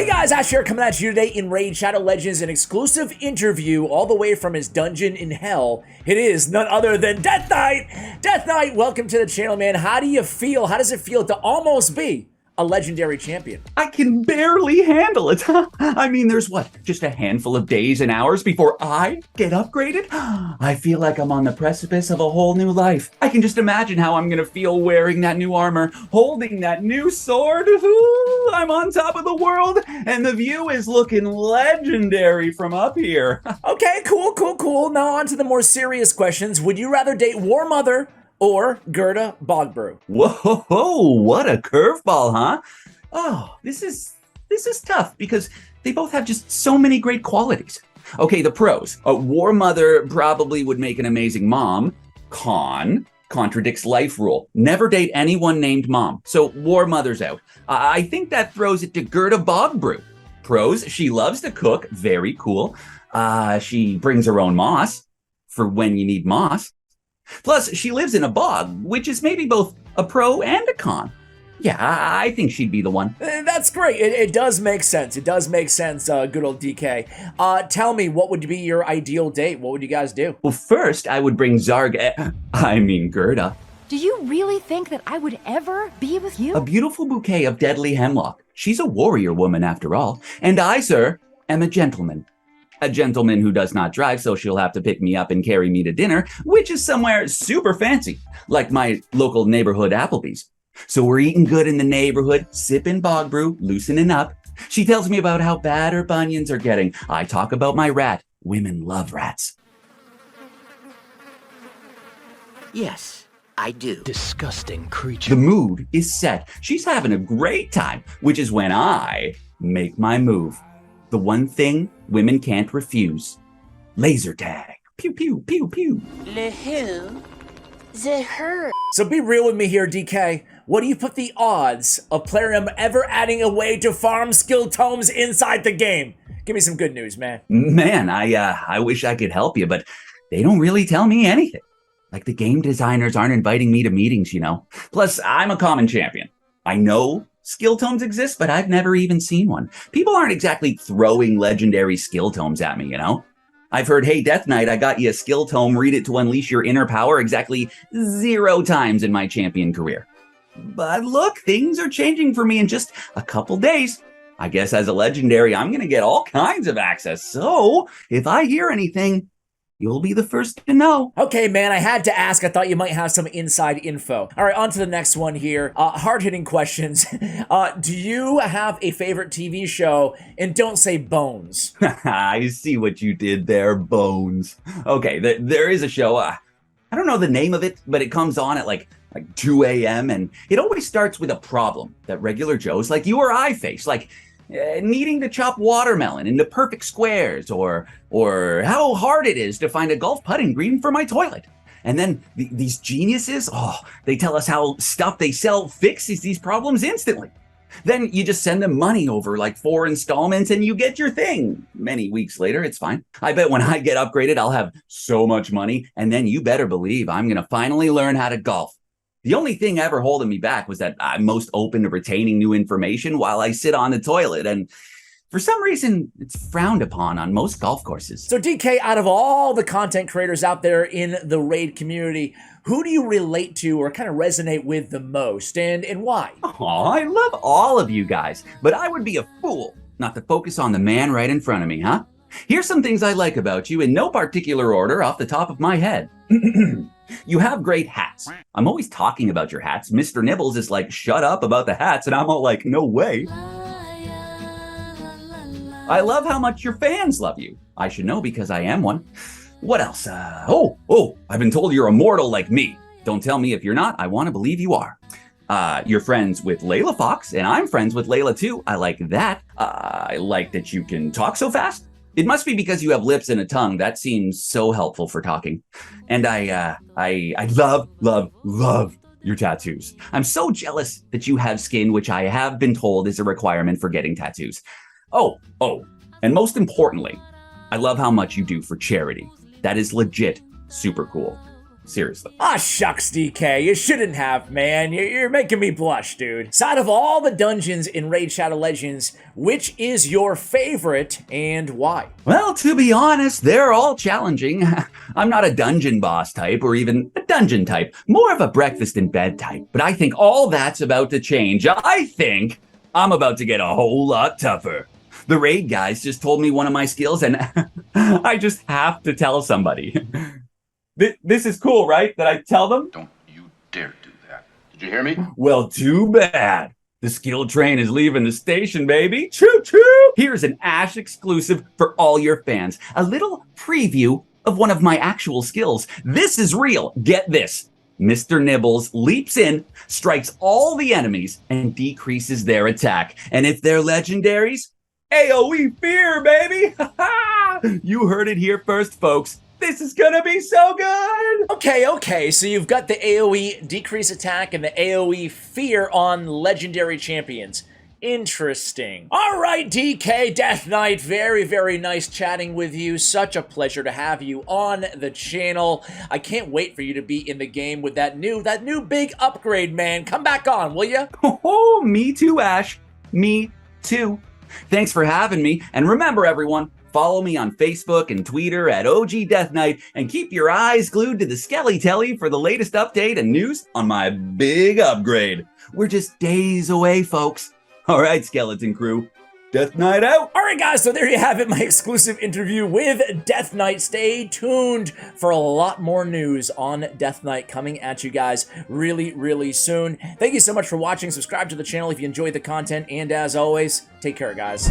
Hey guys, Ash here coming at you today in Raid Shadow Legends, an exclusive interview all the way from his dungeon in hell. It is none other than Death Knight! Death Knight, welcome to the channel, man. How do you feel? How does it feel to almost be a legendary champion? I can barely handle it. I mean, there's what, just a handful of days and hours before I get upgraded? I feel like I'm on the precipice of a whole new life. I can just imagine how I'm gonna feel wearing that new armor, holding that new sword. Ooh, I'm on top of the world, and the view is looking legendary from up here. Okay, cool. Now on to the more serious questions. Would you rather date War Mother or Gerda Brew? Whoa, what a curveball, huh? Oh, this is tough because they both have just so many great qualities. Okay, the pros. War Mother probably would make an amazing mom. Con, contradicts life rule. Never date anyone named mom. So War Mother's out. I think that throws it to Gerda Brew. Pros, she loves to cook. Very cool. She brings her own moss for when you need moss. Plus, she lives in a bog, which is maybe both a pro and a con. Yeah, I think she'd be the one. That's great. It does make sense. It does make sense, good old DK. Tell me, what would be your ideal date? What would you guys do? Well, first, I would bring Gerda. Do you really think that I would ever be with you? A beautiful bouquet of deadly hemlock. She's a warrior woman, after all. And I, sir, am a gentleman. A gentleman who does not drive, so she'll have to pick me up and carry me to dinner, which is somewhere super fancy, like my local neighborhood Applebee's. So we're eating good in the neighborhood, sipping bog brew, loosening up. She tells me about how bad her bunions are getting. I talk about my rat. Women love rats. Yes, I do. Disgusting creature. The mood is set. She's having a great time, which is when I make my move. The one thing women can't refuse. Laser tag. Pew, pew, pew, pew. Le who? The her. So be real with me here, DK. What do you put the odds of Plarium ever adding a way to farm skill tomes inside the game? Give me some good news, man. Man, I wish I could help you, but they don't really tell me anything. Like the game designers aren't inviting me to meetings, you know. Plus, I'm a common champion. I know skill tomes exist, but I've never even seen one. People aren't exactly throwing legendary skill tomes at me, you know? I've heard, hey, Death Knight, I got you a skill tome, read it to unleash your inner power exactly 0 times in my champion career. But look, things are changing for me in just a couple days. I guess as a legendary, I'm gonna get all kinds of access. So if I hear anything, you'll be the first to know. Okay, man, I had to ask. I thought you might have some inside info. All right, on to the next one here. Hard-hitting questions. Do you have a favorite TV show? And don't say Bones. I see what you did there, Bones. Okay, there is a show. I don't know the name of it, but it comes on at like 2 a.m. and it always starts with a problem that regular Joes like you or I face, like needing to chop watermelon into perfect squares, or how hard it is to find a golf putting green for my toilet. And then these geniuses, they tell us how stuff they sell fixes these problems instantly. Then you just send them money over like 4 installments and you get your thing. Many weeks later, it's fine. I bet when I get upgraded, I'll have so much money, and then you better believe I'm gonna finally learn how to golf. The only thing ever holding me back was that I'm most open to retaining new information while I sit on the toilet, and for some reason, it's frowned upon on most golf courses. So DK, out of all the content creators out there in the Raid community, who do you relate to or kind of resonate with the most, and why? Oh, I love all of you guys, but I would be a fool not to focus on the man right in front of me, huh? Here's some things I like about you in no particular order off the top of my head. You have great hats. I'm always talking about your hats. Mr. Nibbles is like, shut up about the hats, and I'm all like, no way. I love how much your fans love you. I should know because I am one. What else? I've been told you're immortal like me. Don't tell me if you're not. I want to believe you are. You're friends with Layla Fox, and I'm friends with Layla too. I like that. I like that you can talk so fast. It must be because you have lips and a tongue. That seems so helpful for talking. And I love your tattoos. I'm so jealous that you have skin, which I have been told is a requirement for getting tattoos. And most importantly, I love how much you do for charity. That is legit super cool. Seriously. Ah, shucks, DK. You shouldn't have, man. You're making me blush, dude. So out of all the dungeons in Raid Shadow Legends, which is your favorite and why? Well, to be honest, they're all challenging. I'm not a dungeon boss type or even a dungeon type, more of a breakfast in bed type. But I think all that's about to change. I think I'm about to get a whole lot tougher. The raid guys just told me one of my skills and I just have to tell somebody. This is cool, right? That I tell them? Don't you dare do that. Did you hear me? Well, too bad. The skill train is leaving the station, baby. Choo choo! Here's an Ash exclusive for all your fans. A little preview of one of my actual skills. This is real. Get this. Mr. Nibbles leaps in, strikes all the enemies, and decreases their attack. And if they're legendaries, AoE fear, baby! You heard it here first, folks. This is gonna be so good! Okay, so you've got the AoE decrease attack and the AoE fear on legendary champions. Interesting. All right, DK Death Knight, very, very nice chatting with you. Such a pleasure to have you on the channel. I can't wait for you to be in the game with that new big upgrade, man. Come back on, will ya? Oh, me too, Ash. Me too. Thanks for having me, and remember, everyone, follow me on Facebook and Twitter at OG Death Knight, and keep your eyes glued to the Skelly Telly for the latest update and news on my big upgrade. We're just days away, folks. All right, Skeleton Crew, Death Knight out. All right, guys, so there you have it, my exclusive interview with Death Knight. Stay tuned for a lot more news on Death Knight coming at you guys really, really soon. Thank you so much for watching. Subscribe to the channel if you enjoyed the content, and as always, take care, guys.